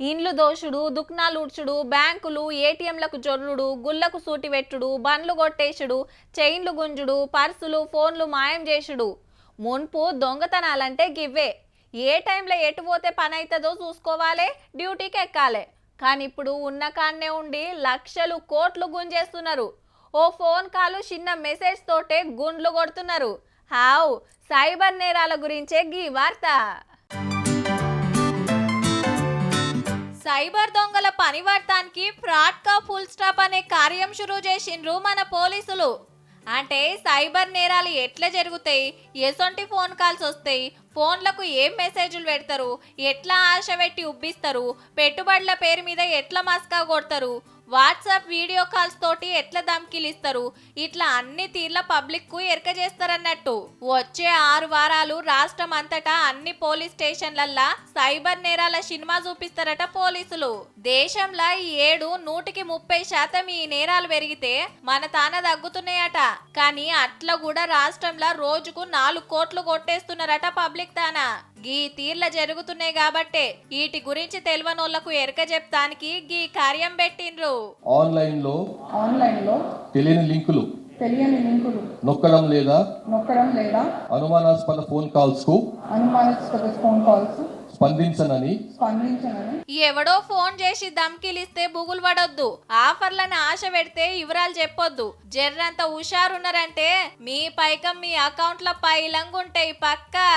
ఇండ్లు దోషుడు, దుక్నాలు ఉడ్చుడు, బ్యాంకులు, ఏటీఎంలకు జొర్రుడు, గుళ్లకు సూటివెట్టుడు, బండ్లు కొట్టేసుడు, చైన్లు గుంజుడు, పర్సులు, ఫోన్లు మాయం చేసుడు. మున్పు దొంగతనాలంటే గివ్వే. ఏ టైంలో ఎటు పోతే పని అవుతుందో చూసుకోవాలి, డ్యూటీకి ఎక్కాలి. కానీ ఇప్పుడు ఉన్న కాన్నే ఉండి లక్షలు కోట్లు గుంజేస్తున్నారు. ఓ ఫోన్ కాలు చిన్న మెసేజ్ తోటే గుండ్లు కొడుతున్నారు. హావ్ సైబర్ నేరాల గురించే గీ వార్త. సైబర్ దొంగల పనివర్తానికి ఫ్రాడ్ కా ఫుల్ స్టాప్ అనే కార్యం షురూ చేసిండ్రు మన పోలీసులు. అంటే సైబర్ నేరాలు ఎట్లా జరుగుతాయి, ఎసొంటి ఫోన్ కాల్స్ వస్తాయి, ఫోన్లకు ఏం మెసేజ్లు పెడతారు, ఎట్లా ఆశ పెట్టి ఉబ్బిస్తారు, పెట్టుబడుల పేరు మీద ఎట్లా మస్కా కొడతారు, వాట్సాప్ వీడియో కాల్స్ తోటి ఎట్లా ధమ్కీలు ఇస్తారు, ఇట్లా అన్ని తీర్ల పబ్లిక్ కు ఎరక చేస్తారన్నట్టు. వచ్చే 6 వారాలు రాష్ట్రం అంతటా అన్ని పోలీస్ స్టేషన్లల్లా సైబర్ నేరాల సినిమా చూపిస్తారట పోలీసులు. దేశంలో ఈ ఏడు 130% ఈ నేరాలు పెరిగితే మన తాన తగ్గుతున్నాయట. కానీ అట్లా కూడా రాష్ట్రంలో రోజుకు 4 కోట్లు కొట్టేస్తున్నారట పబ్లిక్ తానా. గీ తీర్ల జరుగుతున్నాయి కాబట్టే వీటి గురించి తెలియనోళ్లకు ఎరక చెప్తానికి గీ కార్యం పెట్టిండ్రు. ఆన్లైన్ లో తెలియని లింకులు నొక్కడం లేదా అనుమానాస్పద ఫోన్ కాల్స్ కు స్పందించనని ఎవడో ఫోన్ చేసి ధమ్కీలిస్తే బుగులు పడొద్దు, ఆఫర్లను ఆశ పెడితే వివరాలు చెప్పొద్దు. జర్రంత హుషారున్నారంటే మీ పైకం మీ అకౌంట్ల పైలంగుంటాయి పక్కా.